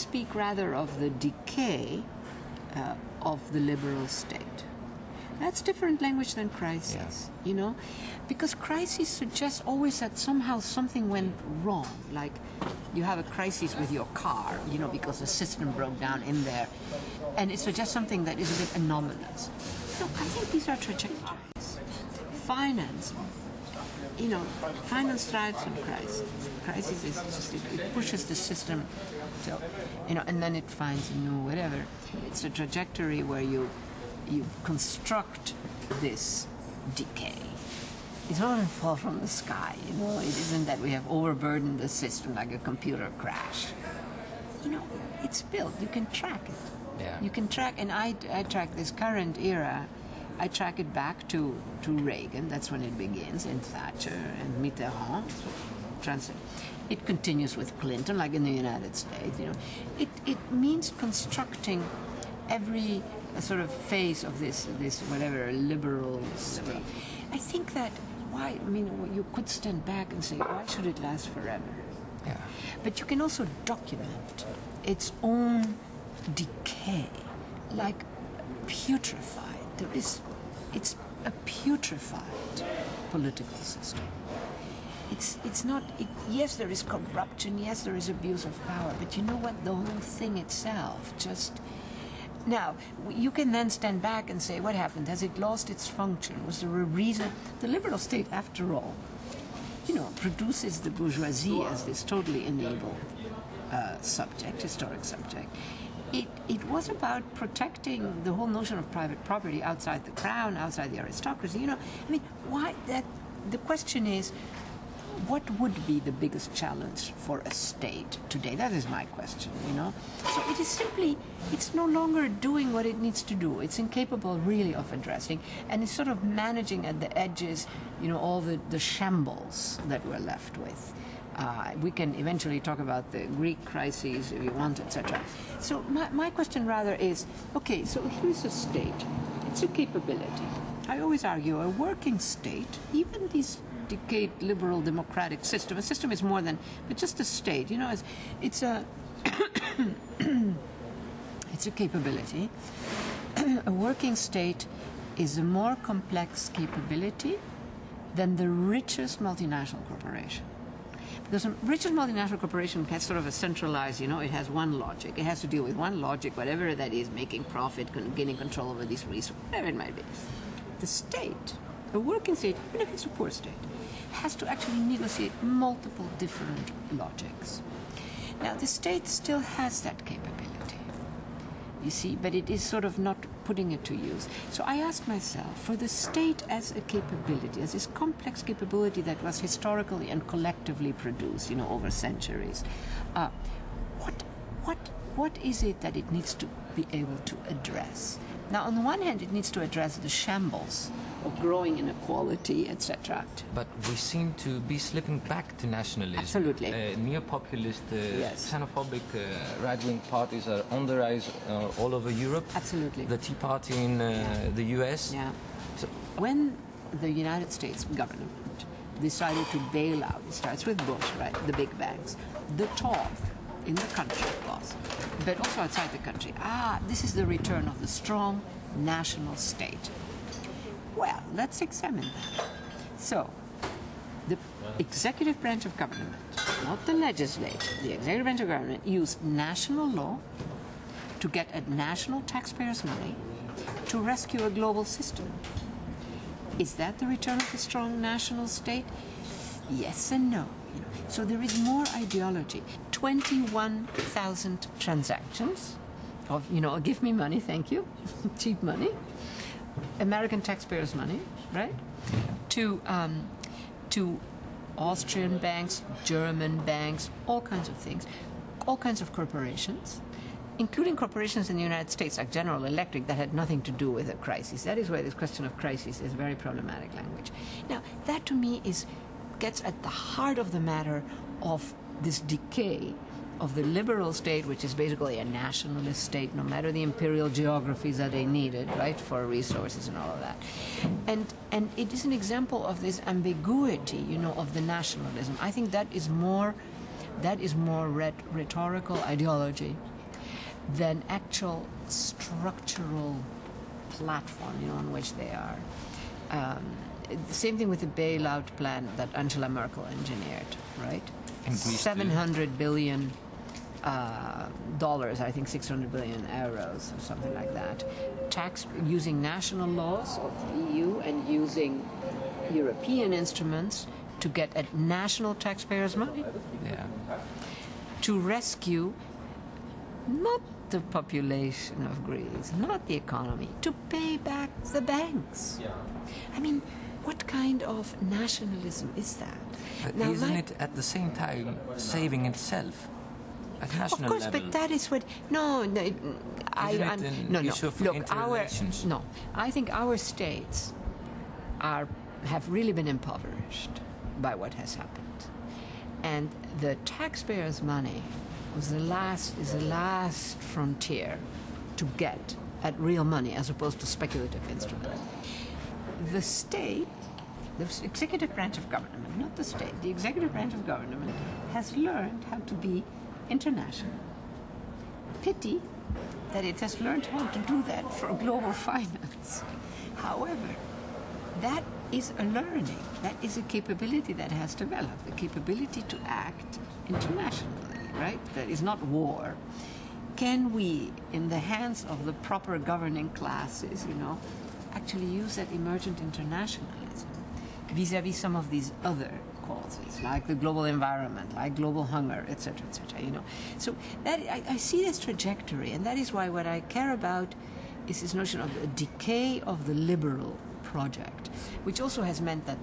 speak rather of the decay of the liberal state. That's different language than crisis, you know, because crisis suggests always that somehow something went wrong, like you have a crisis with your car, you know, because the system broke down in there, and it suggests something that is a bit anomalous. No, I think these are trajectories. Finance, you know, finance thrives on crisis. Crisis is just, it pushes the system till, you know, and then it finds a new whatever. It's a trajectory where you construct this decay. It doesn't fall from the sky, you know. It isn't that we have overburdened the system like a computer crash. You know, it's built. You can track it. Yeah. You can track, and I track this current era. I track it back to Reagan. That's when it begins, and Thatcher and Mitterrand. It continues with Clinton, like in the United States. You know, it means constructing every sort of phase of this whatever liberal state. I think that you could stand back and say, why should it last forever? Yeah. But you can also document its own decay, like putrefied. It's a putrefied political system. It's not. Yes, there is corruption. Yes, there is abuse of power. But you know what? The whole thing itself just. Now, you can then stand back and say, what happened? Has it lost its function? Was there a reason? The liberal state, after all, you know, produces the bourgeoisie as this totally enable historic subject. It was about protecting the whole notion of private property outside the crown, outside the aristocracy. You know, I mean, why that? The question is, what would be the biggest challenge for a state today? That is my question, you know. So it is simply, it's no longer doing what it needs to do. It's incapable really of addressing, and it's sort of managing at the edges, you know, all the shambles that we're left with. We can eventually talk about the Greek crises if you want, etc. So my question rather is, okay, so here's a state. It's a capability. I always argue a working state, even these decayed liberal democratic system. A system is more than, but just a state. You know, it's a it's a capability. A working state is a more complex capability than the richest multinational corporation. Because a richest multinational corporation has sort of a centralized, you know, it has one logic. It has to deal with one logic, whatever that is, making profit, gaining control over these resources, whatever it might be. The state, a working state, even if it's a poor state, has to actually negotiate multiple different logics. Now, the state still has that capability, you see, but it is sort of not putting it to use. So I ask myself, for the state as a capability, as this complex capability that was historically and collectively produced, you know, over centuries, what is it that it needs to be able to address? Now, on the one hand, it needs to address the shambles of growing inequality, etc. But we seem to be slipping back to nationalism. Absolutely. Neo-populist, yes. xenophobic right-wing parties are on the rise all over Europe. Absolutely. The Tea Party in the US. Yeah. So when the United States government decided to bail out, it starts with Bush, right, the big banks, the talk in the country was, but also outside the country, this is the return of the strong national state. Well, let's examine that. So, the executive branch of government, not the legislature, the executive branch of government used national law to get at national taxpayers' money to rescue a global system. Is that the return of the strong national state? Yes and no. You know. So there is more ideology. 21,000 transactions of, you know, give me money, thank you, cheap money, American taxpayers' money, right? To Austrian banks, German banks, all kinds of things, all kinds of corporations, including corporations in the United States like General Electric that had nothing to do with a crisis. That is why this question of crisis is very problematic language. Now, that to me gets at the heart of the matter of this decay of the liberal state, which is basically a nationalist state, no matter the imperial geographies that they needed, right, for resources and all of that. And it is an example of this ambiguity, you know, of the nationalism. I think that is more rhetorical ideology than actual structural platform, on which they are. Same thing with the bailout plan that Angela Merkel engineered, right? In Greece, $700 billion, I think 600 billion euros or something like that. Using national laws of the EU and using European instruments to get at national taxpayers' money. Yeah. To rescue not the population of Greece, not the economy, to pay back the banks. I mean, what kind of nationalism is that? But isn't it at the same time saving itself at national Of course, level? but that is what. No, Isn't it an issue of interrelations? I think our states have really been impoverished by what has happened, and the taxpayers' money is the last frontier to get at real money as opposed to speculative instruments. The state, the executive branch of government, not the state, the executive branch of government has learned how to be international. Pity that it has learned how to do that for global finance. However, that is a learning, that is a capability that has developed, the capability to act internationally, right? That is not war. Can we, in the hands of the proper governing classes, actually use that emergent internationalism vis-a-vis some of these other causes, like the global environment, like global hunger, etc., etc., So that I see this trajectory, and that is why what I care about is this notion of the decay of the liberal project, which also has meant that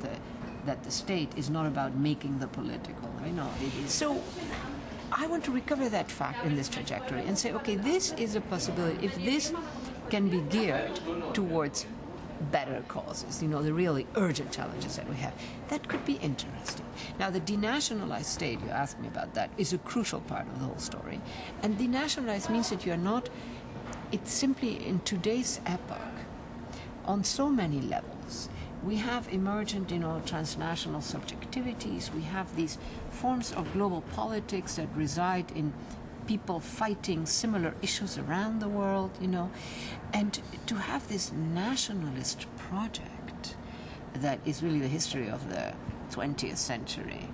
the state is not about making the political, it is. So I want to recover that fact in this trajectory and say, okay, this is a possibility. If this can be geared towards better causes, the really urgent challenges that we have, that could be interesting. Now, the denationalized state, you asked me about that, is a crucial part of the whole story. And denationalized means that it's simply in today's epoch, on so many levels, we have emergent, transnational subjectivities. We have these forms of global politics that reside in people fighting similar issues around the world, And to have this nationalist project that is really the history of the 20th century,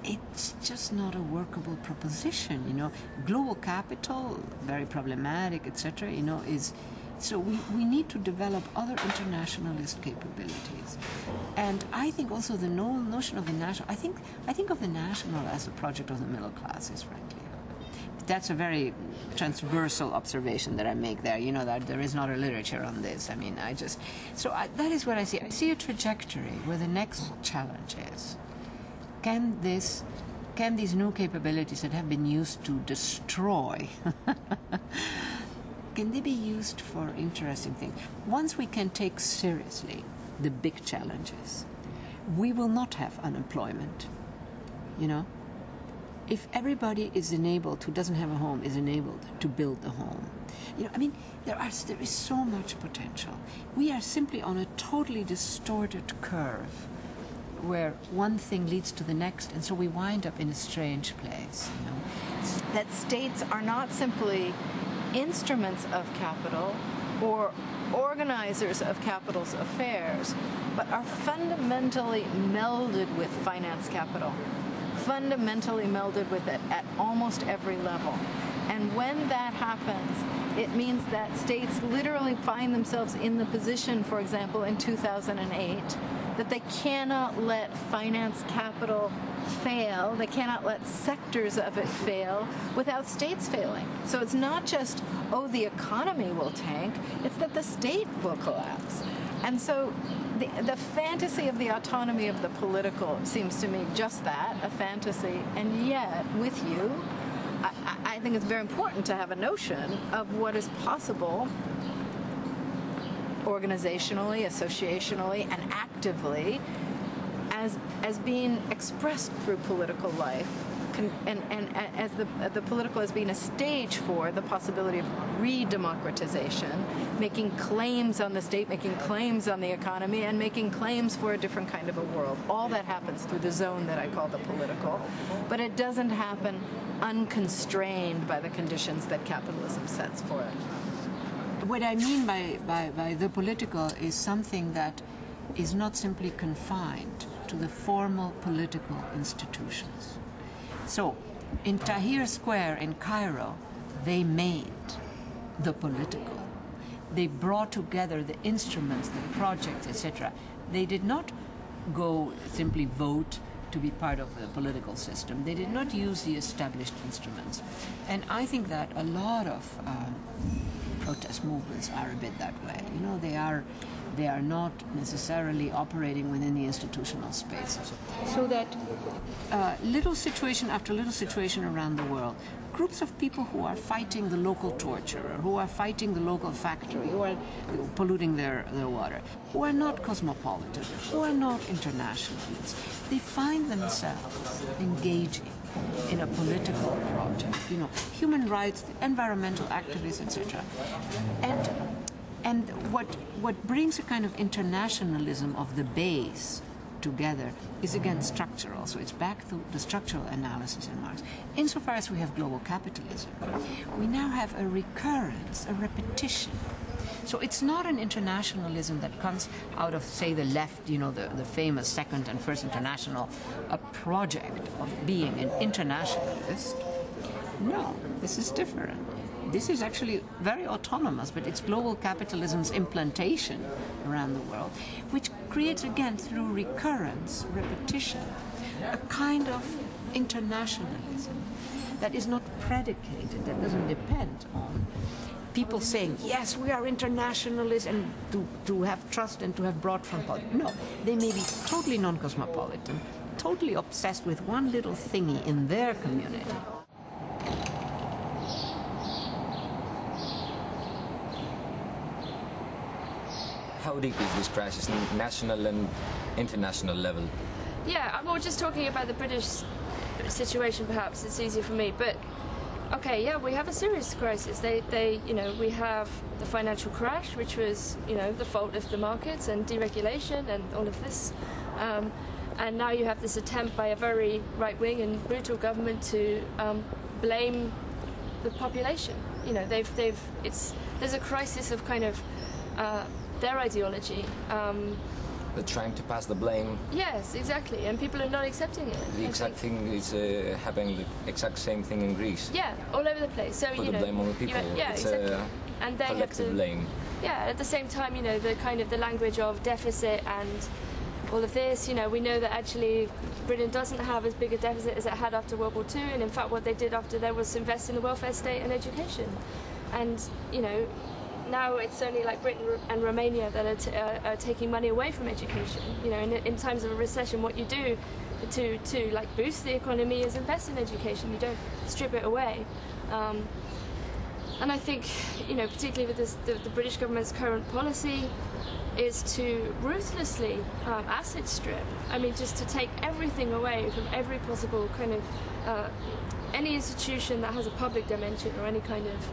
it's just not a workable proposition, Global capital, very problematic, etc., is... So we need to develop other internationalist capabilities. And I think also the notion of the national... I think of the national as a project of the middle classes, frankly. That's a very transversal observation that I make there, that there is not a literature on this. I mean, that is what I see. I see a trajectory where the next challenge is, can these new capabilities that have been used to destroy... Can they be used for interesting things? Once we can take seriously the big challenges, we will not have unemployment, If everybody is enabled, who doesn't have a home, is enabled to build a home. There is so much potential. We are simply on a totally distorted curve where one thing leads to the next, and so we wind up in a strange place, That states are not simply instruments of capital or organizers of capital's affairs, but are fundamentally melded with finance capital, fundamentally melded with it at almost every level. And when that happens, it means that states literally find themselves in the position, for example, in 2008, that they cannot let finance capital fail, they cannot let sectors of it fail without states failing. So it's not just, the economy will tank, it's that the state will collapse. And so the fantasy of the autonomy of the political seems to me just that, a fantasy. And yet, with you, I think it's very important to have a notion of what is possible organizationally, associationally, and actively as being expressed through political life, as the political as being a stage for the possibility of re-democratization, making claims on the state, making claims on the economy, and making claims for a different kind of a world. All that happens through the zone that I call the political, but it doesn't happen unconstrained by the conditions that capitalism sets for it. What I mean by the political is something that is not simply confined to the formal political institutions. So, in Tahrir Square in Cairo, they made the political. They brought together the instruments, the projects, etc. They did not go simply vote to be part of the political system. They did not use the established instruments. And I think that a lot of protest movements are a bit that way. You know, they are not necessarily operating within the institutional spaces. So that little situation after little situation around the world, groups of people who are fighting the local torturer, who are fighting the local factory, who are polluting their water, who are not cosmopolitan, who are not internationalists, they find themselves engaging in a political project, you know, human rights, environmental activists, etc. And what brings a kind of internationalism of the base together is again structural. So it's back to the structural analysis in Marx. Insofar as we have global capitalism, we now have a recurrence, a repetition. So it's not an internationalism that comes out of, say, the left, you know, the famous Second and First International, a project of being an internationalist. No, this is different. This is actually very autonomous, but it's global capitalism's implantation around the world, which creates, again, through recurrence, repetition, a kind of internationalism that is not predicated, that doesn't depend on people saying, yes, we are internationalists, and to have trust and to have broad front politics. No, they may be totally non-cosmopolitan, totally obsessed with one little thingy in their community. How deep is this crisis, national and international level? Yeah, well, just talking about the British situation, perhaps it's easier for me. But okay, yeah, we have a serious crisis. You know, we have the financial crash, which was, you know, the fault of the markets and deregulation and all of this. And now you have this attempt by a very right-wing and brutal government to blame the population. You know, there's a crisis of kind of their ideology. They're trying to pass the blame. Yes, exactly, and people are not accepting it. The exact thing is happening, the exact same thing in Greece. Yeah, all over the place. So put you the know, blame on the people. Yeah, it's exactly. And they collective blame. Yeah, at the same time, you know, the kind of the language of deficit and all of this. You know, we know that actually Britain doesn't have as big a deficit as it had after World War II, and in fact, what they did after there was invest in the welfare state and education. And you know, now it's only like Britain and Romania that are taking money away from education. You know, in times of a recession, what you do to like boost the economy is invest in education. You don't strip it away. And I think, you know, particularly with the British government's current policy, is to ruthlessly asset strip. I mean, just to take everything away from every possible kind of any institution that has a public dimension or any kind of,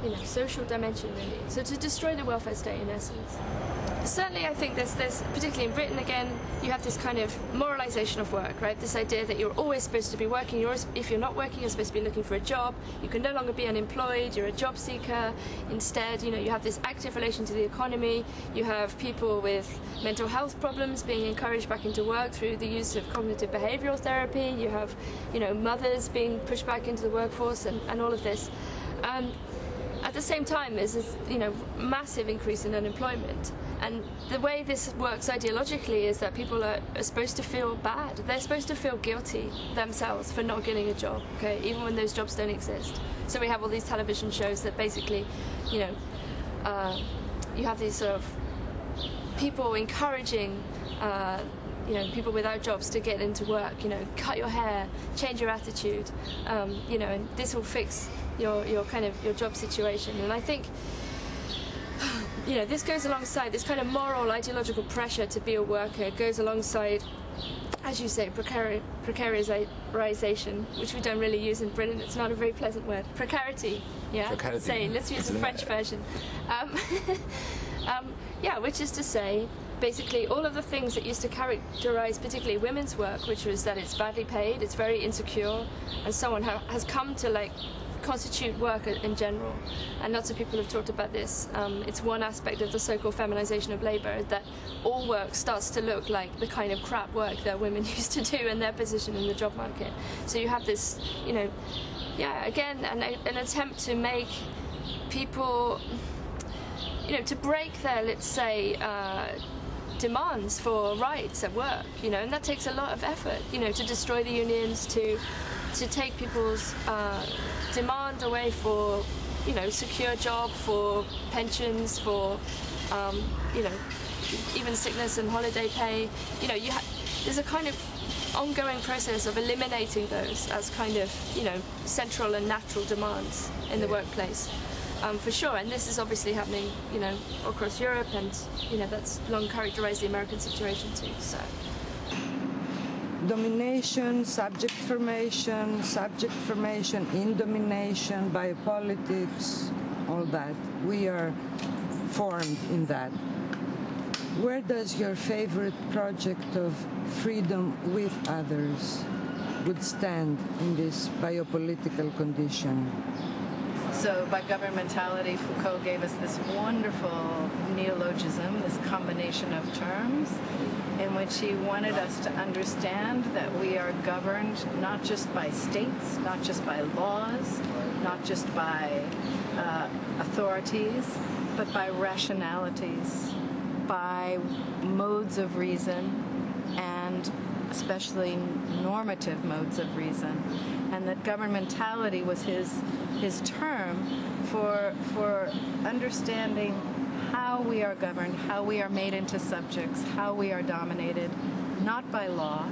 you know, social dimension, really. So to destroy the welfare state, in essence. Certainly, I think there's particularly in Britain, again, you have this kind of moralization of work, right? This idea that you're always supposed to be working. If you're not working, you're supposed to be looking for a job. You can no longer be unemployed. You're a job seeker. Instead, you know, you have this active relation to the economy. You have people with mental health problems being encouraged back into work through the use of cognitive behavioral therapy. You have, you know, mothers being pushed back into the workforce and all of this. At the same time, there's this, you know, massive increase in unemployment. And the way this works ideologically is that people are supposed to feel bad. They're supposed to feel guilty themselves for not getting a job, okay, even when those jobs don't exist. So we have all these television shows that basically, you know, you have these sort of people encouraging, you know, people without jobs to get into work, you know, cut your hair, change your attitude, you know, and this will fix your kind of your job situation. And I think, you know, this goes alongside this kind of moral ideological pressure to be a worker, goes alongside as you say, precarization, which we don't really use in Britain. It's not a very pleasant word. Precarity, yeah? Precarity. Say, let's use the French version. Yeah, which is to say, basically all of the things that used to characterize particularly women's work, which was that it's badly paid, it's very insecure, and so on, has come to like constitute work in general. And lots of people have talked about this. It's one aspect of the so-called feminization of labor, that all work starts to look like the kind of crap work that women used to do in their position in the job market. So you have this, you know, yeah, again, an attempt to make people, you know, to break their, let's say, demands for rights at work, you know, and that takes a lot of effort, you know, to destroy the unions, to take people's demand away for, you know, secure job, for pensions, for, you know, even sickness and holiday pay. You know, there's a kind of ongoing process of eliminating those as kind of, you know, central and natural demands in the workplace. For sure, and this is obviously happening, you know, across Europe, and, you know, that's long characterized the American situation too, so. Domination, subject formation in domination, biopolitics, all that. We are formed in that. Where does your favorite project of freedom with others would stand in this biopolitical condition? So by governmentality, Foucault gave us this wonderful neologism, this combination of terms, in which he wanted us to understand that we are governed not just by states, not just by laws, not just by authorities, but by rationalities, by modes of reason, and especially normative modes of reason. And that governmentality was his term for understanding how we are governed, how we are made into subjects, how we are dominated, not by law,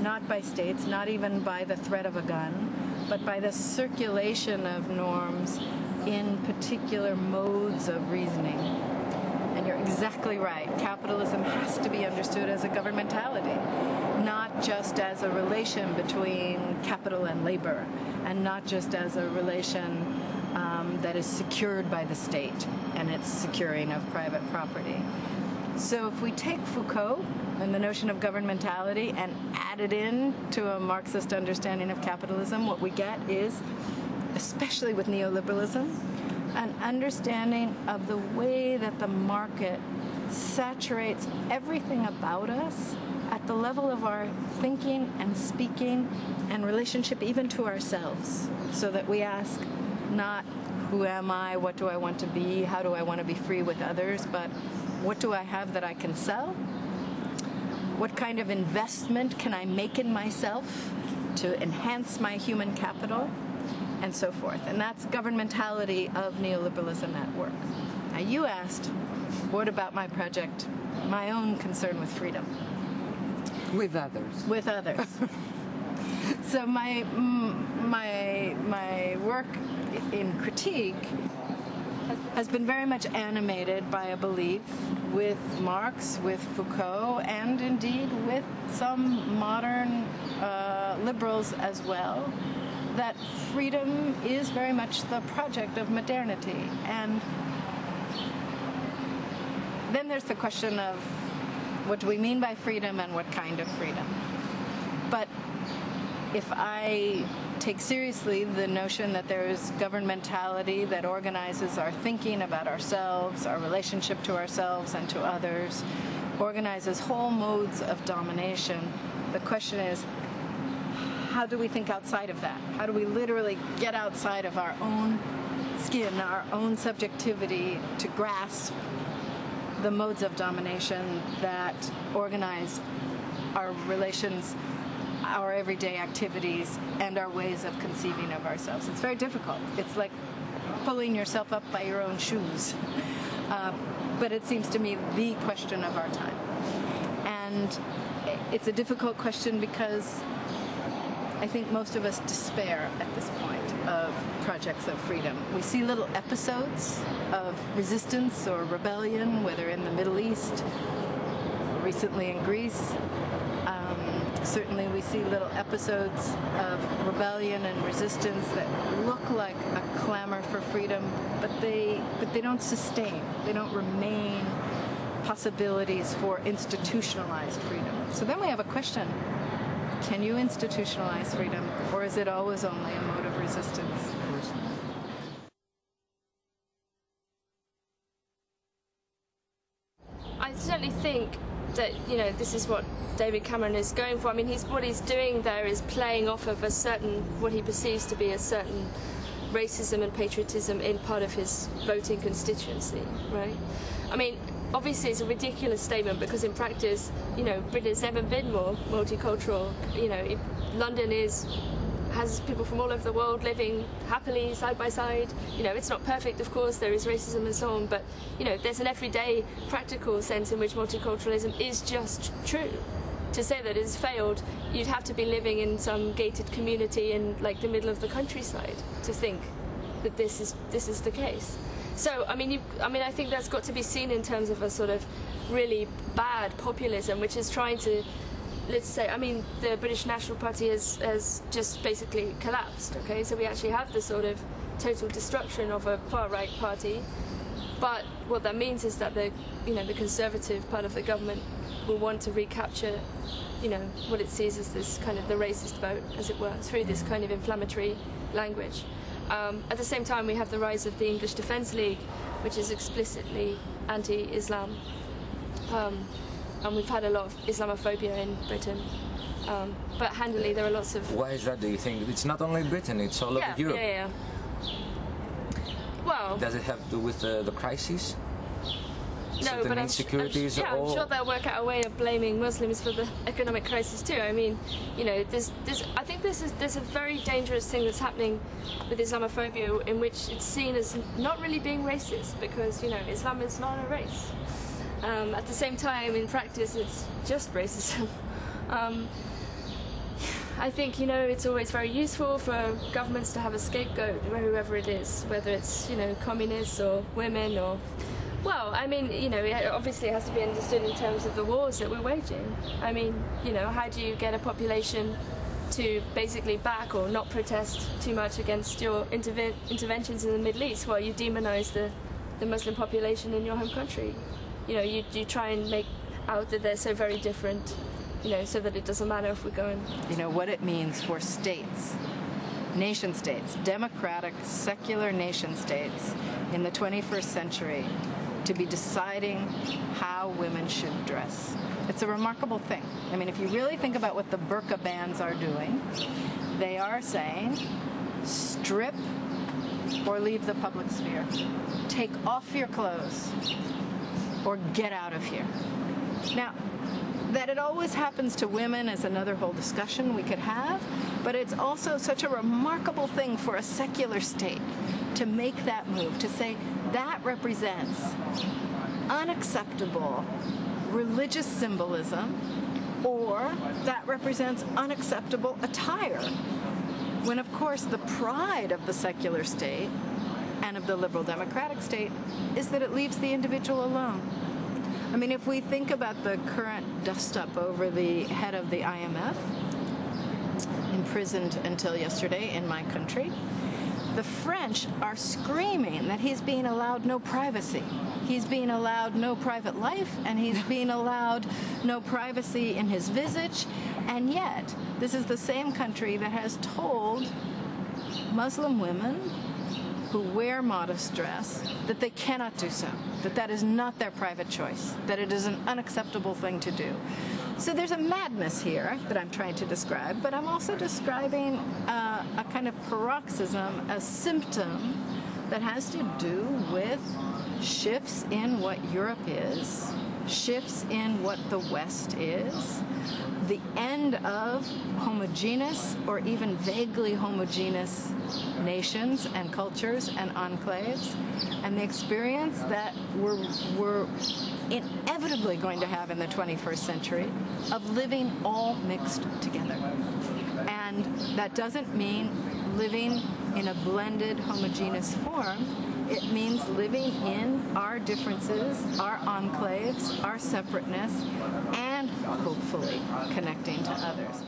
not by states, not even by the threat of a gun, but by the circulation of norms in particular modes of reasoning. And you're exactly right. Capitalism has to be understood as a governmentality, not just as a relation between capital and labor, and not just as a relation that is secured by the state and its securing of private property. So if we take Foucault and the notion of governmentality and add it in to a Marxist understanding of capitalism, what we get is, especially with neoliberalism, an understanding of the way that the market saturates everything about us at the level of our thinking and speaking and relationship even to ourselves, so that we ask not who am I, what do I want to be, how do I want to be free with others, but what do I have that I can sell? What kind of investment can I make in myself to enhance my human capital? And so forth. And that's governmentality of neoliberalism at work. Now you asked, what about my project, my own concern with freedom? With others. With others. So my work in critique has been very much animated by a belief with Marx, with Foucault, and indeed with some modern liberals as well, that freedom is very much the project of modernity. And then there's the question of what do we mean by freedom and what kind of freedom? But if I take seriously the notion that there is governmentality that organizes our thinking about ourselves, our relationship to ourselves and to others, organizes whole modes of domination, the question is, how do we think outside of that? How do we literally get outside of our own skin, our own subjectivity, to grasp the modes of domination that organize our relations, our everyday activities, and our ways of conceiving of ourselves? It's very difficult. It's like pulling yourself up by your own shoes. But it seems to me the question of our time. And it's a difficult question because I think most of us despair at this point of projects of freedom. We see little episodes of resistance or rebellion, whether in the Middle East, recently in Greece, Certainly we see little episodes of rebellion and resistance that look like a clamor for freedom, but they don't sustain. They don't remain possibilities for institutionalized freedom. So then we have a question. Can you institutionalize freedom, or is it always only a mode of resistance? I certainly think that, you know, this is what David Cameron is going for. I mean, what he's doing there is playing off of a certain, what he perceives to be a certain racism and patriotism in part of his voting constituency, right? I mean, obviously it's a ridiculous statement because in practice, you know, Britain's never been more multicultural. You know, London has people from all over the world living happily side by side. You know, it's not perfect, of course, there is racism and so on, but, you know, there's an everyday practical sense in which multiculturalism is just true. To say that it's failed, you'd have to be living in some gated community in, like, the middle of the countryside to think that this is the case. So, I mean, I think that's got to be seen in terms of a sort of really bad populism, which is trying to, let's say, I mean, the British National Party has just basically collapsed, okay? So we actually have the sort of total destruction of a far-right party. But what that means is that the Conservative part of the government will want to recapture, you know, what it sees as this kind of the racist vote, as it were, through this kind of inflammatory language. At the same time, we have the rise of the English Defence League, which is explicitly anti-Islam. And we've had a lot of Islamophobia in Britain. But handily, there are lots of... Why is that, do you think? It's not only Britain, it's all over Europe. Yeah. Well... Does it have to do with the crisis? No, but I'm sure they'll work out a way of blaming Muslims for the economic crisis too. I mean, you know, I think there's a very dangerous thing that's happening with Islamophobia, in which it's seen as not really being racist because, you know, Islam is not a race. At the same time, in practice, it's just racism. I think, you know, it's always very useful for governments to have a scapegoat, whoever it is, whether it's, you know, communists or women or... Well, I mean, you know, it obviously has to be understood in terms of the wars that we're waging. I mean, you know, how do you get a population to basically back or not protest too much against your interventions in the Middle East? Well, you demonize the Muslim population in your home country. You know, you try and make out that they're so very different, you know, so that it doesn't matter if we go and... You know, what it means for states, nation states, democratic, secular nation states in the 21st century to be deciding how women should dress. It's a remarkable thing. I mean, if you really think about what the burqa bans are doing, they are saying, strip or leave the public sphere. Take off your clothes or get out of here. Now, that it always happens to women is another whole discussion we could have, but it's also such a remarkable thing for a secular state to make that move, to say that represents unacceptable religious symbolism, or that represents unacceptable attire. When, of course, the pride of the secular state and of the liberal democratic state is that it leaves the individual alone. I mean, if we think about the current dust-up over the head of the IMF, imprisoned until yesterday in my country, the French are screaming that he's being allowed no privacy. He's being allowed no private life, and he's being allowed no privacy in his visage. And yet, this is the same country that has told Muslim women who wear modest dress that they cannot do so, that that is not their private choice, that it is an unacceptable thing to do. So there's a madness here that I'm trying to describe, but I'm also describing a kind of paroxysm, a symptom that has to do with shifts in what Europe is, shifts in what the West is, the end of homogeneous or even vaguely homogeneous nations and cultures and enclaves, and the experience that we're inevitably going to have in the 21st century of living all mixed together. And that doesn't mean living in a blended, homogeneous form. It means living in our differences, our enclaves, our separateness, and hopefully connecting to others.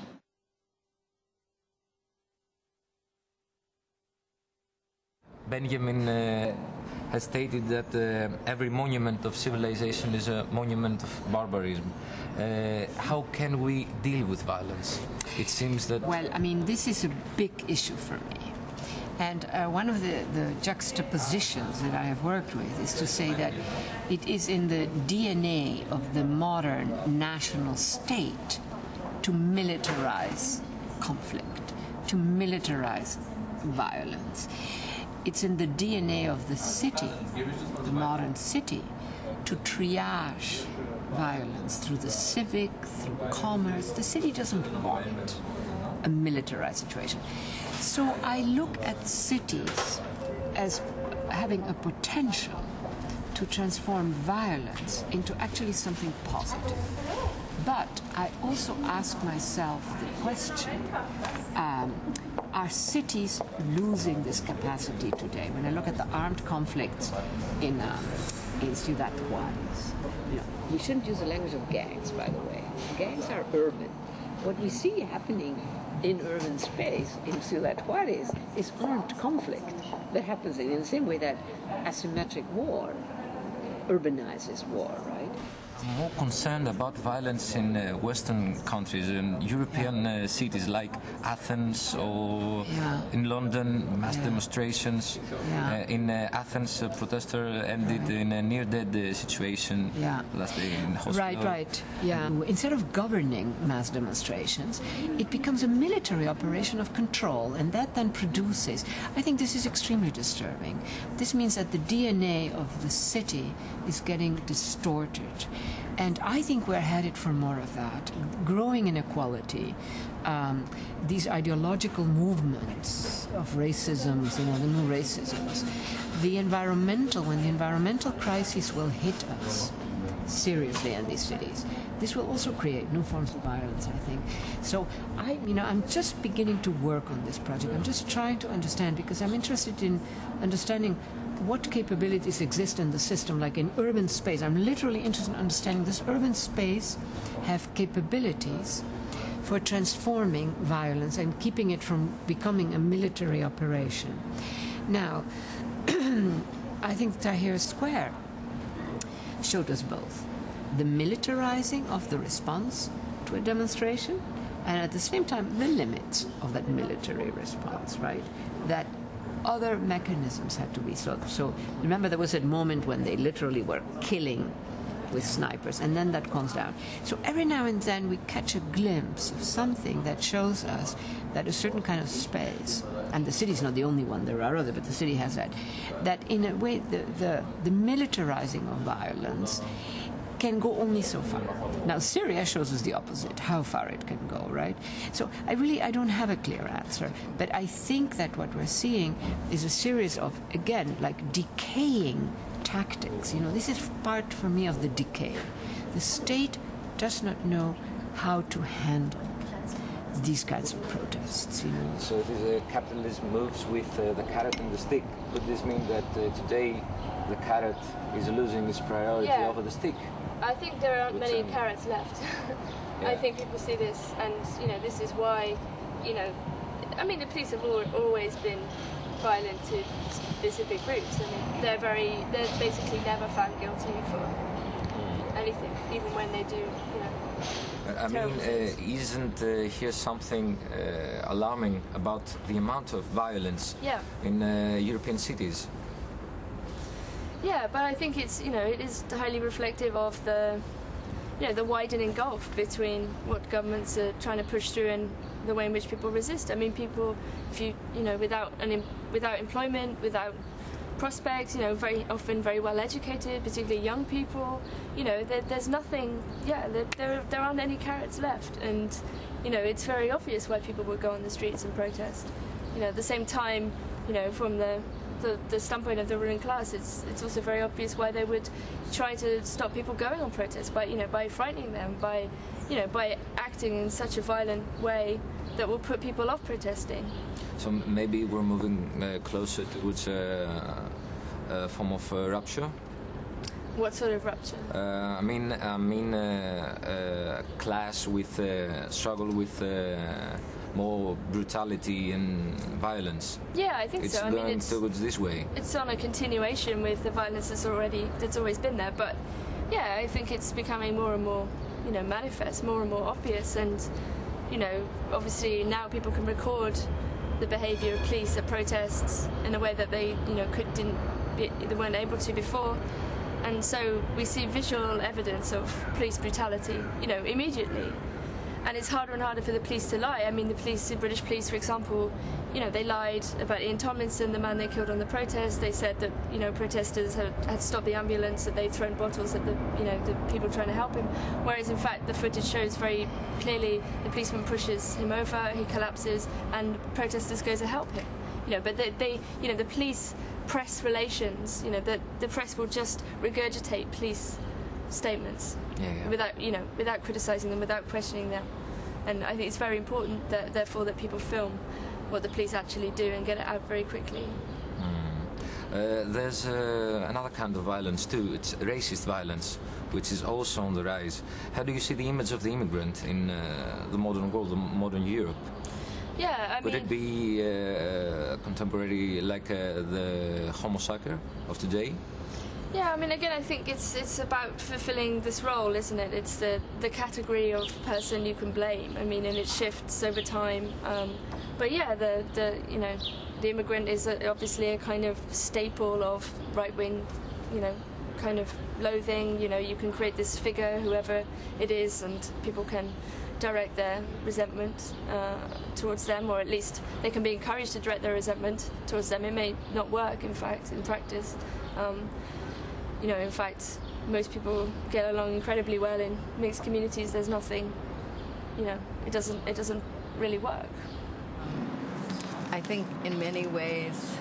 Benjamin has stated that every monument of civilization is a monument of barbarism. How can we deal with violence? It seems that... Well, I mean, this is a big issue for me. And one of the juxtapositions that I have worked with is to say that it is in the DNA of the modern national state to militarize conflict, to militarize violence. It's in the DNA of the city, the modern city, to triage violence through the civic, through commerce. The city doesn't want a militarized situation. So I look at cities as having a potential to transform violence into actually something positive. But I also ask myself the question, are cities losing this capacity today? When I look at the armed conflicts in Ciudad Juarez, we shouldn't use the language of gangs, by the way. Gangs are urban. What we see happening in urban space in Ciudad Juarez is armed conflict that happens in the same way that asymmetric war urbanizes war, right? I'm more concerned about violence in Western countries, in European cities like Athens or in London, mass demonstrations. In Athens, a protester ended in a near-death situation last day in hospital. Right. Instead of governing mass demonstrations, it becomes a military operation of control, and that then produces... I think this is extremely disturbing. This means that the DNA of the city is getting distorted. And I think we're headed for more of that. Growing inequality, these ideological movements of racisms, the new racisms, when the environmental crisis will hit us seriously in these cities, this will also create new forms of violence, I think. So I'm just beginning to work on this project. I'm just trying to understand, because I'm interested in understanding what capabilities exist in the system, like in urban space. I'm literally interested in understanding this urban space have capabilities for transforming violence and keeping it from becoming a military operation. Now, I think Tahrir Square showed us both the militarizing of the response to a demonstration and at the same time the limits of that military response, right? That other mechanisms had to be solved. So remember, there was a moment when they literally were killing with snipers, and then that calms down. So every now and then we catch a glimpse of something that shows us that a certain kind of space, and the city is not the only one, there are other, but the city has that in a way the militarizing of violence can go only so far. Now, Syria shows us the opposite, how far it can go, right? So I don't have a clear answer, but I think that what we're seeing is a series of, again, like decaying tactics. This is part, for me, of the decay. The state does not know how to handle these kinds of protests, So this capitalism moves with the carrot and the stick. Could this mean that today the carrot is losing its priority over the stick? I think there aren't many carrots left. I think people see this, and this is why, the police have always been violent to specific groups. They're basically never found guilty for anything, even when they do, isn't here something alarming about the amount of violence in European cities? Yeah, but I think it's it is highly reflective of the the widening gulf between what governments are trying to push through and the way in which people resist. I mean, people, if without employment, without prospects, very often very well educated, particularly young people, there's nothing. There aren't any carrots left, and it's very obvious why people would go on the streets and protest. At the same time, from the standpoint of the ruling class, it's also very obvious why they would try to stop people going on protests by frightening them, by acting in such a violent way that will put people off protesting. So maybe we're moving closer towards a a form of rupture. What sort of rupture? I mean, clash with struggle with more brutality and violence. Yeah, I think it's so. Going towards this way. It's on a continuation with the violence that's always been there. But yeah, I think it's becoming more and more, manifest, more and more obvious. And obviously now people can record the behaviour of police at protests in a way that they, they weren't able to before. And so we see visual evidence of police brutality, immediately. And it's harder and harder for the police to lie. I mean, the British police, for example, they lied about Ian Tomlinson, the man they killed on the protest. They said that, protesters had stopped the ambulance, that they'd thrown bottles at the people trying to help him. Whereas, in fact, the footage shows very clearly the policeman pushes him over, he collapses, and protesters go to help him. But the police press relations, the press will just regurgitate police statements without criticizing them, without questioning them. And I think it's very important that therefore that people film what the police actually do and get it out very quickly. There's another kind of violence too. It's racist violence, which is also on the rise. How do you see the image of the immigrant in the modern world, the modern Europe? Yeah, Would it be contemporary like the Homo sacer of today? Yeah, I mean, again, I think it's about fulfilling this role, isn't it? It's the category of person you can blame. I mean, and it shifts over time. But yeah, the immigrant is obviously a kind of staple of right-wing, kind of loathing. You can create this figure, whoever it is, and people can direct their resentment towards them, or at least they can be encouraged to direct their resentment towards them. It may not work, in fact, in practice. In fact, most people get along incredibly well in mixed communities. There's nothing, it doesn't really work. I think in many ways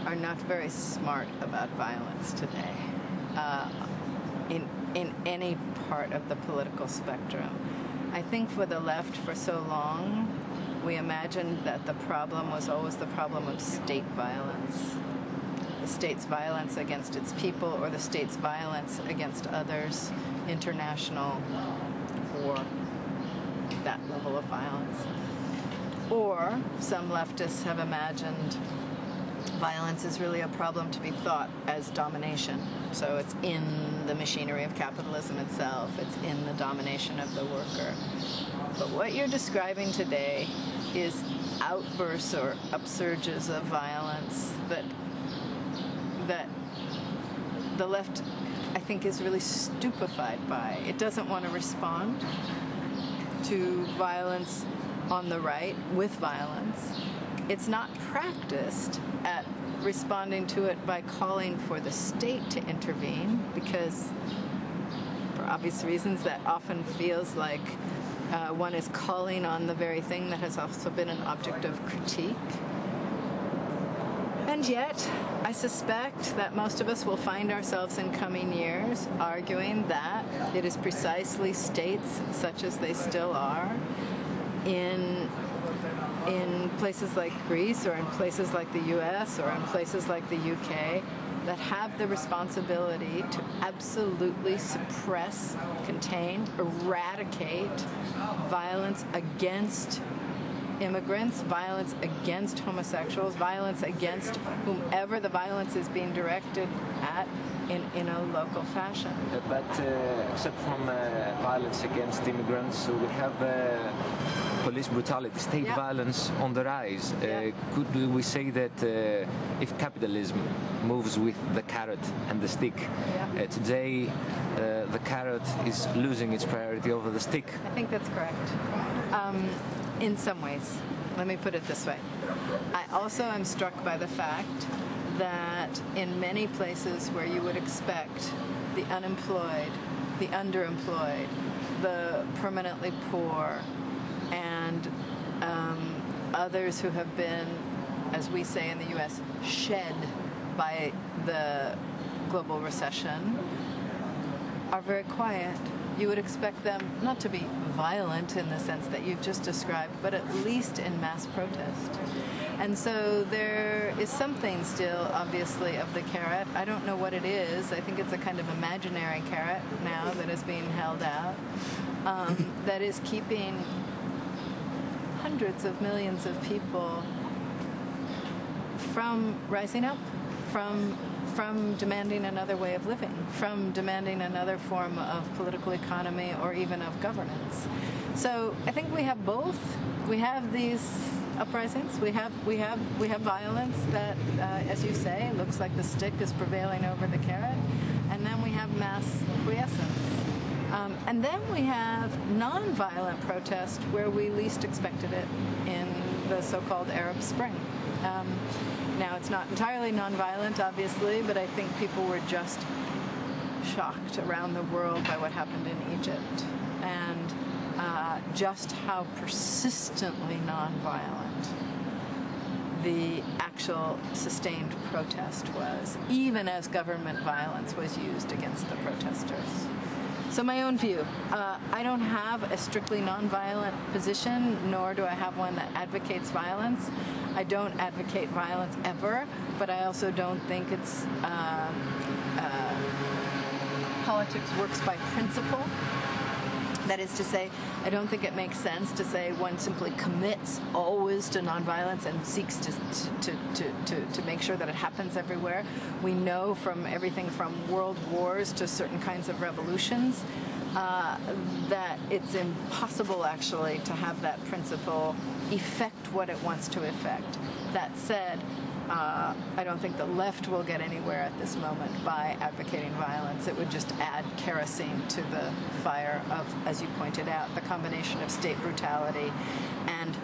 are not very smart about violence today in any part of the political spectrum. I think for the left for so long, we imagined that the problem was always the problem of state violence. The state's violence against its people, or the state's violence against others, international, or that level of violence. Or some leftists have imagined violence is really a problem to be thought as domination. So it's in the machinery of capitalism itself. It's in the domination of the worker. But what you're describing today is outbursts or upsurges of violence that the left, I think, is really stupefied by. It doesn't want to respond to violence on the right with violence. It's not practiced at responding to it by calling for the state to intervene, because for obvious reasons that often feels like one is calling on the very thing that has also been an object of critique. And yet, I suspect that most of us will find ourselves in coming years arguing that it is precisely states, such as they still are, in places like Greece or in places like the US or in places like the UK that have the responsibility to absolutely suppress, contain, eradicate violence against immigrants, violence against homosexuals, violence against whomever the violence is being directed at in a local fashion. But except from violence against immigrants, we have police brutality, state violence on the rise. Could we say that if capitalism moves with the carrot and the stick, today the carrot is losing its priority over the stick? I think that's correct. In some ways. Let me put it this way. I also am struck by the fact that in many places where you would expect the unemployed, the underemployed, the permanently poor, and others who have been, as we say in the US, shed by the global recession, are very quiet. You would expect them not to be violent in the sense that you've just described, but at least in mass protest. And so there is something still, obviously, of the carrot. I don't know what it is. I think it's a kind of imaginary carrot now that is being held out, that is keeping hundreds of millions of people from rising up, from demanding another way of living, from demanding another form of political economy or even of governance. So I think we have both. We have these uprisings. We have violence that, as you say, looks like the stick is prevailing over the carrot, and then we have mass quiescence. And then we have non-violent protest where we least expected it in the so-called Arab Spring. Now, it's not entirely non-violent, obviously, but I think people were just shocked around the world by what happened in Egypt and just how persistently non-violent the actual sustained protest was, even as government violence was used against the protesters. So my own view, I don't have a strictly nonviolent position, nor do I have one that advocates violence. I don't advocate violence ever, but I also don't think it's politics works by principle. That is to say, I don't think it makes sense to say one simply commits always to nonviolence and seeks to make sure that it happens everywhere. We know from everything from world wars to certain kinds of revolutions that it's impossible actually to have that principle effect what it wants to effect. That said, I don't think the left will get anywhere at this moment by advocating violence. It would just add kerosene to the fire of, as you pointed out, the combination of state brutality and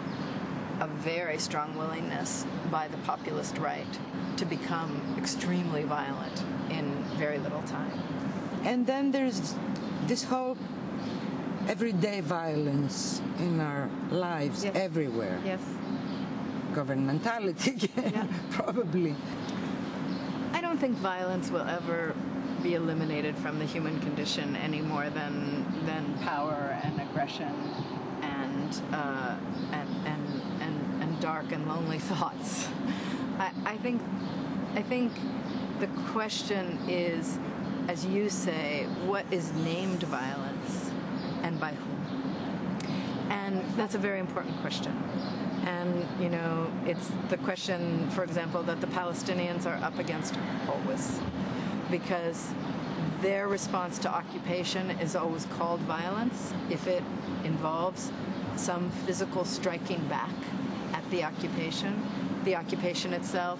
a very strong willingness by the populist right to become extremely violent in very little time. And then there's this whole everyday violence in our lives, yes. Everywhere. Yes. Governmentality, yeah. Probably. I don't think violence will ever be eliminated from the human condition any more than power and aggression and dark and lonely thoughts. I think the question is, as you say, what is named violence and by whom? And that's a very important question. And, you know, it's the question, for example, that the Palestinians are up against always, because their response to occupation is always called violence if it involves some physical striking back at the occupation. The occupation itself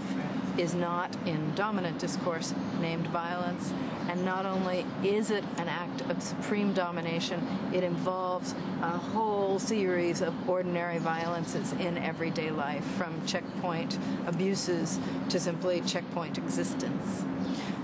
is not, in dominant discourse, named violence. And not only is it an act of supreme domination, it involves a whole series of ordinary violences in everyday life, from checkpoint abuses to simply checkpoint existence.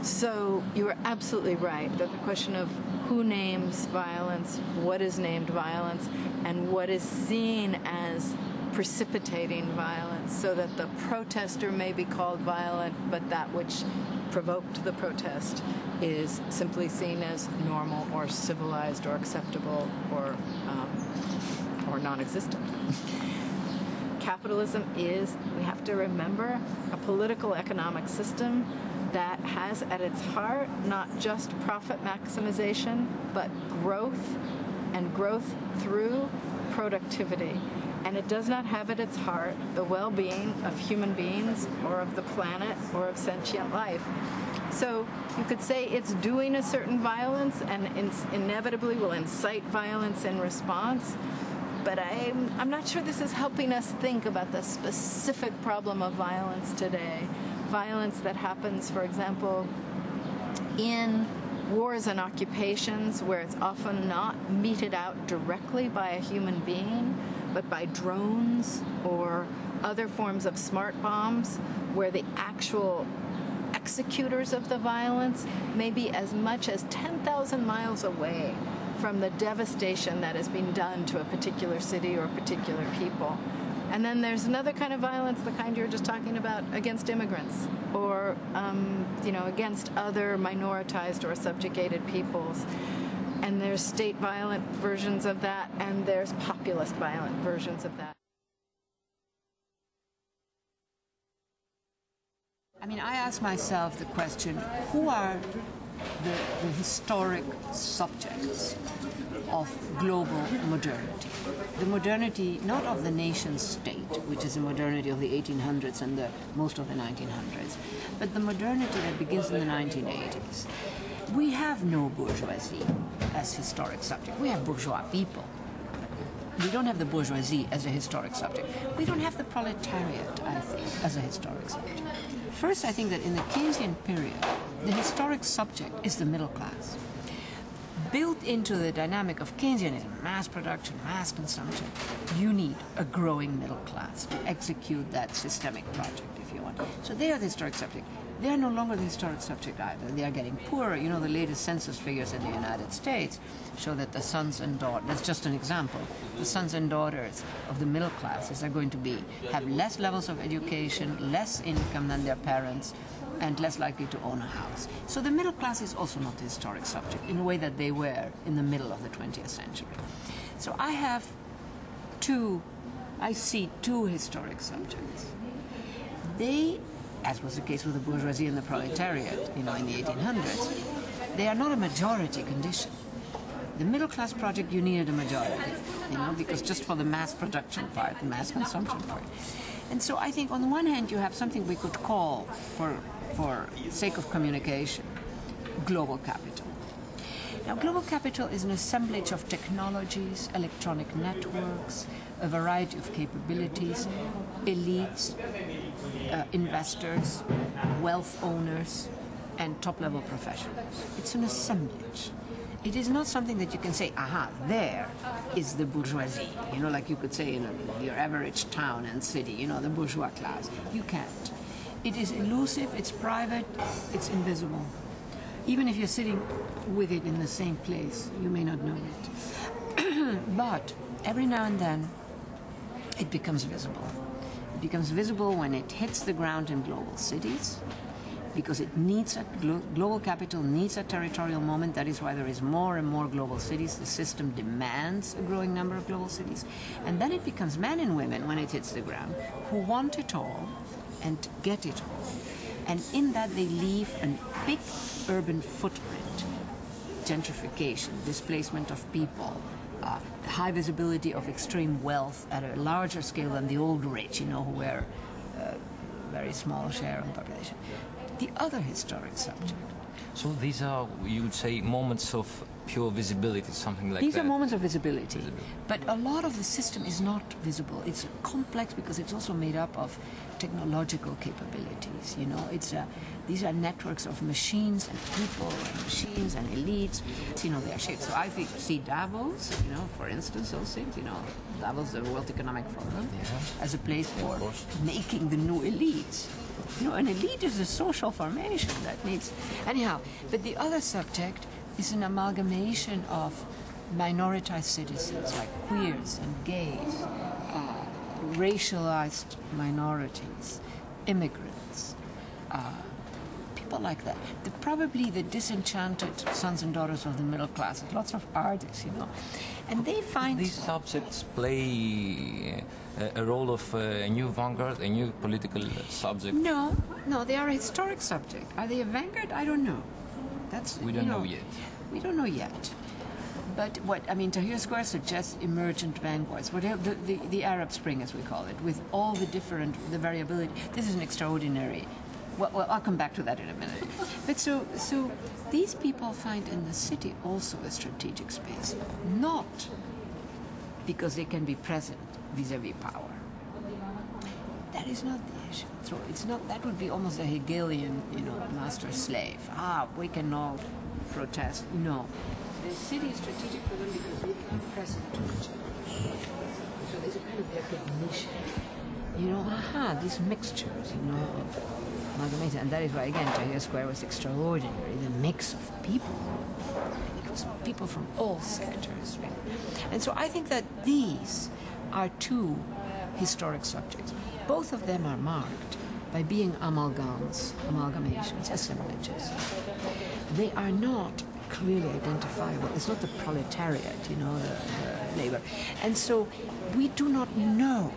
So you are absolutely right that the question of who names violence, what is named violence, and what is seen as precipitating violence, so that the protester may be called violent, but that which provoked the protest is simply seen as normal or civilized or acceptable or non-existent. Capitalism is, we have to remember, a political economic system that has at its heart not just profit maximization, but growth, and growth through productivity. And it does not have at its heart the well-being of human beings or of the planet or of sentient life. So you could say it's doing a certain violence and inevitably will incite violence in response, but I'm not sure this is helping us think about the specific problem of violence today. Violence that happens, for example, in wars and occupations where it's often not meted out directly by a human being, but by drones or other forms of smart bombs, where the actual executors of the violence may be as much as 10,000 miles away from the devastation that has been done to a particular city or particular people. And then there's another kind of violence, the kind you were just talking about, against immigrants or, against other minoritized or subjugated peoples. And there's state violent versions of that, and there's populist violent versions of that. I mean, I ask myself the question, who are the historic subjects of global modernity? The modernity not of the nation state, which is the modernity of the 1800s and most of the 1900s, but the modernity that begins in the 1980s. We have no bourgeoisie as historic subject. We have bourgeois people. We don't have the bourgeoisie as a historic subject. We don't have the proletariat, I think, as a historic subject. First, I think that in the Keynesian period, the historic subject is the middle class. Built into the dynamic of Keynesianism, mass production, mass consumption, you need a growing middle class to execute that systemic project, if you want. So they are the historic subject. They are no longer the historic subject either. They are getting poorer. You know, the latest census figures in the United States show that the sons and daughters, that's just an example, the sons and daughters of the middle classes are going to have less levels of education, less income than their parents, and less likely to own a house. So the middle class is also not the historic subject in a way that they were in the middle of the 20th century. So I see two historic subjects. They, as was the case with the bourgeoisie and the proletariat, you know, in the 1800s, they are not a majority condition. The middle class project, you needed a majority, you know, because just for the mass production part, the mass consumption part. And so I think on the one hand you have something we could call, for sake of communication, global capital. Now, global capital is an assemblage of technologies, electronic networks, a variety of capabilities, elites, investors, wealth owners, and top-level professionals. It's an assemblage. It is not something that you can say, aha, there is the bourgeoisie. You know, like you could say in your average town and city, you know, the bourgeois class. You can't. It is elusive, it's private, it's invisible. Even if you're sitting with it in the same place, you may not know it. But every now and then, it becomes visible. It becomes visible when it hits the ground in global cities, because it needs global capital needs a territorial moment. That is why there is more and more global cities. The system demands a growing number of global cities. And then it becomes men and women, when it hits the ground, who want it all and get it all. And in that they leave a big urban footprint. Gentrification, displacement of people, high visibility of extreme wealth at a larger scale than the old rich, you know, who were a very small share of the population. The other historic subject. So these are, you would say, moments of pure visibility, something like that? These are moments of visibility. But a lot of the system is not visible. It's complex because it's also made up of technological capabilities. You know, these are networks of machines and people and machines and elites. You know, they are shaped. So I see Davos, you know, for instance, those things, you know, Davos, the World Economic Forum, as a place for making the new elites. You know, an elite is a social formation that needs... Anyhow, but the other subject is an amalgamation of minoritized citizens like queers and gays, racialized minorities, immigrants, people like that. Probably the disenchanted sons and daughters of the middle classes, lots of artists, you know. And they find... These subjects play a role of a new vanguard, a new political subject? No, they are a historic subject. Are they a vanguard? I don't know. We don't know yet. We don't know yet. But Tahrir Square suggests emergent vanguards, the Arab Spring, as we call it, with all the variability. This is an extraordinary... Well, I'll come back to that in a minute. But so these people find in the city also a strategic space, not because they can be present vis-a-vis power. That is not the issue. So it's not. That would be almost a Hegelian, you know, master-slave. We can all protest. No, the city is strategic for them because they can be present to each other. So there's a kind of recognition. You know, these mixtures, you know, of amalgamation. And that is why, again, Tahrir Square was extraordinary, the mix of people. It was people from all sectors, really. And so I think that these are two historic subjects. Both of them are marked by being amalgamations, assemblages. They are not clearly identifiable. It's not the proletariat, you know, the labor. And so we do not know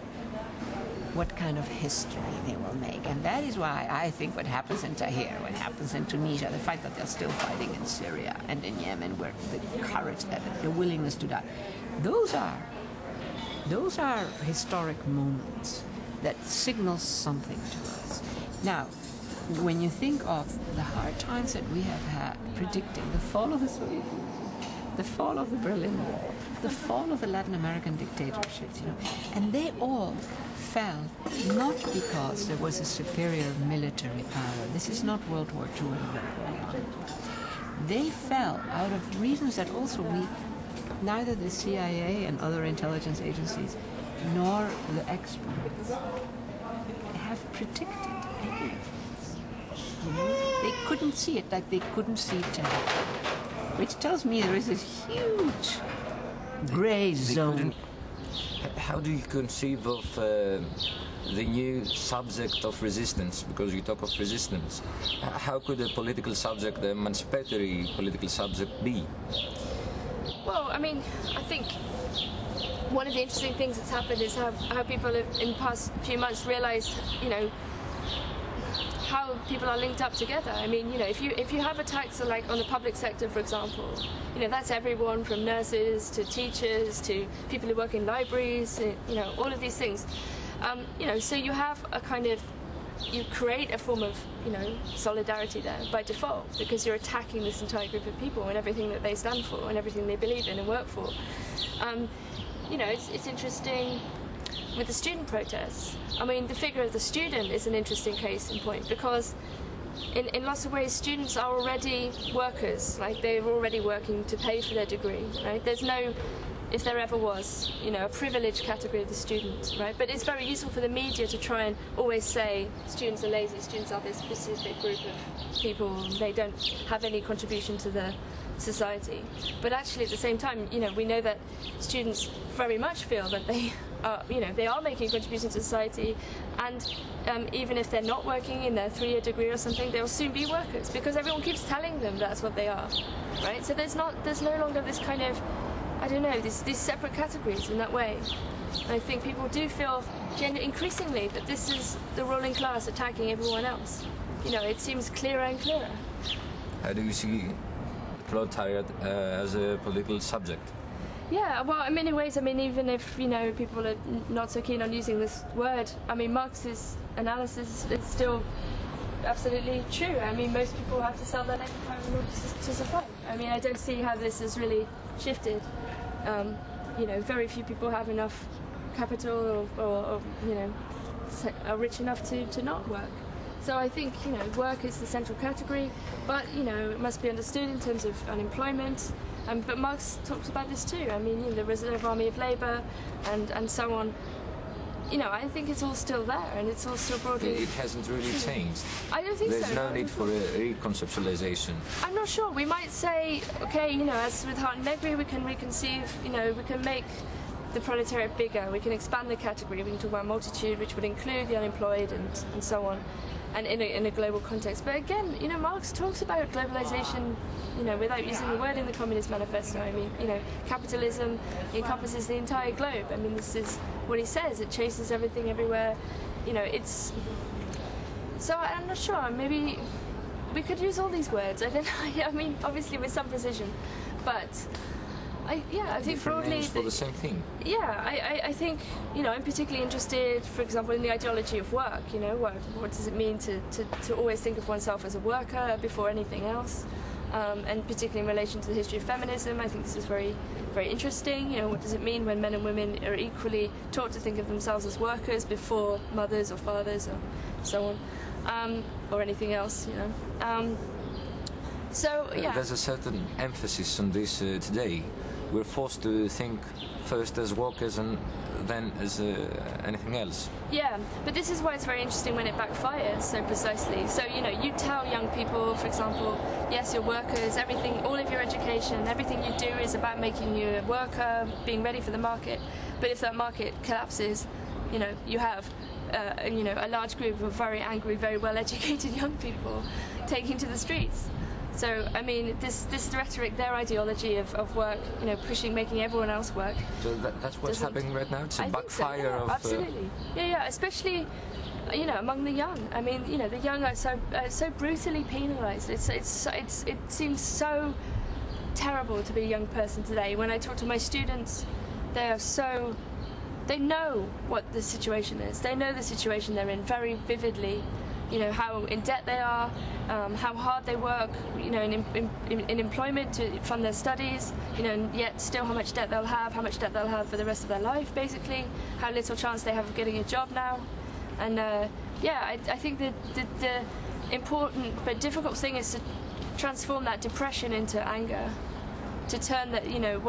what kind of history they will make. And that is why I think what happens in Tahrir, what happens in Tunisia, the fact that they're still fighting in Syria and in Yemen, where the courage, the willingness to die, those are historic moments that signal something to us. Now, when you think of the hard times that we have had predicting the fall of the Soviet Union, the fall of the Berlin Wall, the fall of the Latin American dictatorships, and they all fell not because there was a superior military power. This is not World War II and World War I. They fell out of reasons that also neither the CIA and other intelligence agencies nor the experts have predicted any of this. They couldn't see it, like they couldn't see terror, which tells me there is this huge gray zone. How do you conceive of the new subject of resistance? Because you talk of resistance. How could a political subject, the emancipatory political subject, be? Well, I mean, I think one of the interesting things that's happened is how people have, in the past few months, realised, how people are linked up together. I mean, if you have attacks like on the public sector, for example, that's everyone from nurses to teachers to people who work in libraries, all of these things. So you have a kind of, you create a form of, solidarity there by default, because you're attacking this entire group of people and everything that they stand for and everything they believe in and work for. It's interesting with the student protests. I mean, the figure of the student is an interesting case in point, because in lots of ways students are already workers, like they're already working to pay for their degree, right? There's no, if there ever was, a privileged category of the student, right? But it's very useful for the media to try and always say students are lazy, students are this specific group of people, they don't have any contribution to the society. But actually at the same time, we know that students very much feel that they are making a contribution to society, and even if they're not working in their 3-year degree or something, they'll soon be workers, because everyone keeps telling them that's what they are, right? So there's no longer this kind of, these separate categories in that way. And I think people do feel increasingly that this is the ruling class attacking everyone else. It seems clearer and clearer. How do you see proletariat as a political subject? Yeah, well, in many ways, even if, people are not so keen on using this word, Marx's analysis is still absolutely true. Most people have to sell their labor power in order to survive. I don't see how this has really shifted. Very few people have enough capital or are rich enough to not work. So I think, work is the central category, but, it must be understood in terms of unemployment. But Marx talks about this too. The reserve army of labour and so on. I think it's all still there, and it's all still broadly... It hasn't really changed. I don't think so. There's no need for a reconceptualization. I'm not sure. We might say, okay, as with Hardt and Negri, we can reconceive, we can make the proletariat bigger, we can expand the category, we can talk about multitude, which would include the unemployed and so on, and in a global context. But again, Marx talks about globalization, without using the word in the Communist Manifesto. Capitalism encompasses the entire globe. This is what he says. It chases everything everywhere. It's... So I'm not sure. Maybe we could use all these words. I don't know. Obviously with some precision, but I think broadly names for the same thing. Yeah, I think I'm particularly interested, for example, in the ideology of work. What does it mean to always think of oneself as a worker before anything else? And particularly in relation to the history of feminism, I think this is very, very interesting. What does it mean when men and women are equally taught to think of themselves as workers before mothers or fathers or so on, or anything else? So yeah. There's a certain emphasis on this today. We're forced to think first as workers and then as anything else. Yeah, but this is why it's very interesting when it backfires so precisely. So, you tell young people, for example, yes, you're workers, everything, all of your education, everything you do is about making you a worker, being ready for the market. But if that market collapses, you have a large group of very angry, very well-educated young people taking to the streets. So, I mean, this rhetoric, their ideology of work, you know, making everyone else work. So that's what's happening right now? It's a backfire of... Absolutely. Yeah, especially, you know, among the young. I mean, you know, the young are so brutally penalised. It seems so terrible to be a young person today. When I talk to my students, they know what the situation is. They know the situation they're in very vividly. You know, how in debt they are, how hard they work, you know, in employment to fund their studies, you know, and yet still how much debt they'll have for the rest of their life, basically, how little chance they have of getting a job now. And I think that the important but difficult thing is to transform that depression into anger, to turn that, you know,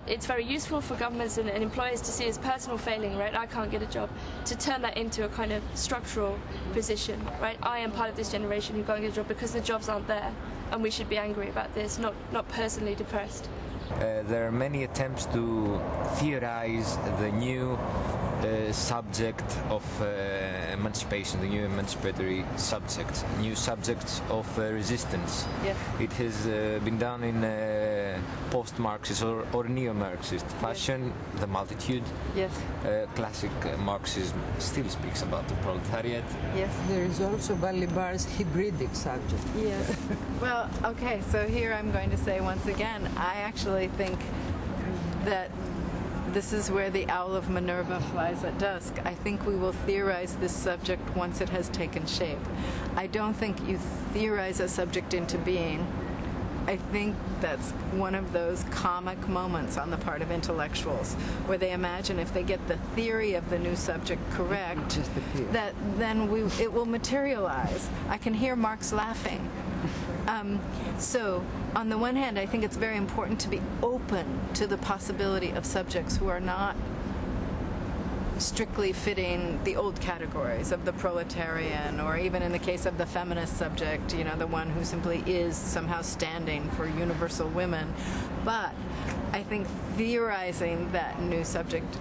it's very useful for governments and employers to see as personal failing, right? I can't get a job. To turn that into a kind of structural position, right? I am part of this generation who can't get a job because the jobs aren't there, and we should be angry about this, not personally depressed. There are many attempts to theorize the new subject of emancipation, the new emancipatory subjects, new subjects of resistance. Yes. It has been done in post-Marxist or neo-Marxist fashion, the multitude. Yes. Classic Marxism still speaks about the proletariat. Yes. There is also Balibar's hybridic subject. Yes. Well, okay, so here I'm going to say once again, I actually think that this is where the owl of Minerva flies at dusk. I think we will theorize this subject once it has taken shape. I don't think you theorize a subject into being. I think that's one of those comic moments on the part of intellectuals where they imagine if they get the theory of the new subject correct, that then it will materialize. I can hear Marx laughing. So, on the one hand, I think it's very important to be open to the possibility of subjects who are not strictly fitting the old categories of the proletarian, or even in the case of the feminist subject, you know, the one who simply is somehow standing for universal women. But I think theorizing that new subject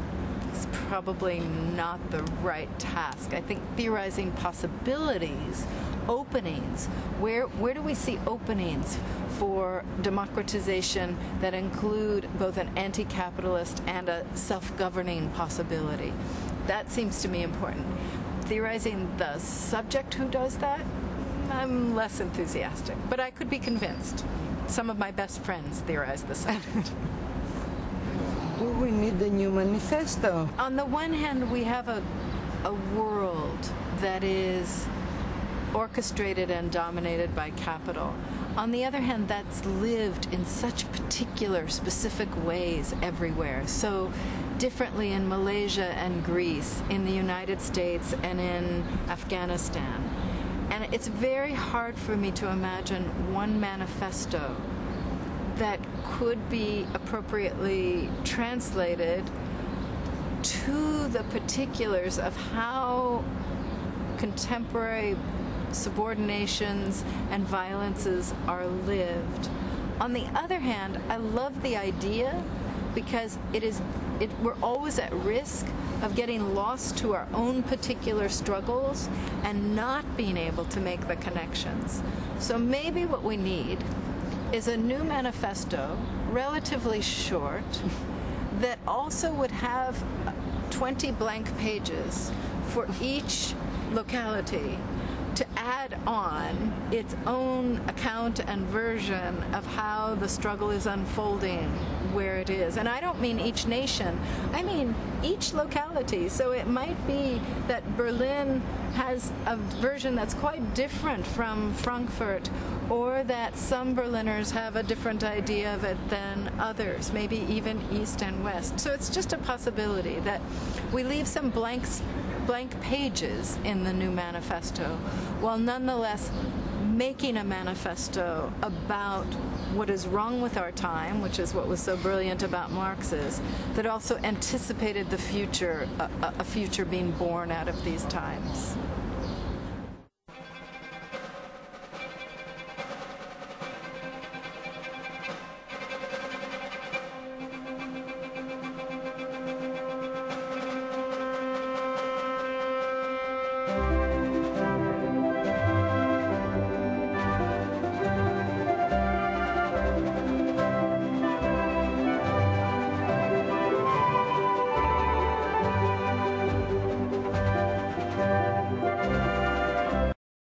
is probably not the right task. I think theorizing possibilities, openings, where do we see openings for democratization that include both an anti-capitalist and a self-governing possibility? That seems to me important. Theorizing the subject who does that, I'm less enthusiastic, but I could be convinced. Some of my best friends theorize the subject. Do we need a new manifesto? On the one hand, we have a world that is orchestrated and dominated by capital. On the other hand, that's lived in such particular, specific ways everywhere. So differently in Malaysia and Greece, in the United States and in Afghanistan. And it's very hard for me to imagine one manifesto that could be appropriately translated to the particulars of how contemporary subordinations and violences are lived. On the other hand, I love the idea because we're always at risk of getting lost to our own particular struggles and not being able to make the connections. So maybe what we need is a new manifesto, relatively short, that also would have 20 blank pages for each locality to add on its own account and version of how the struggle is unfolding where it is. And I don't mean each nation, I mean each locality. So it might be that Berlin has a version that's quite different from Frankfurt, or that some Berliners have a different idea of it than others, maybe even East and West. So it's just a possibility that we leave some blank pages in the new manifesto, while nonetheless making a manifesto about what is wrong with our time, which is what was so brilliant about Marx's, that also anticipated the future, a future being born out of these times.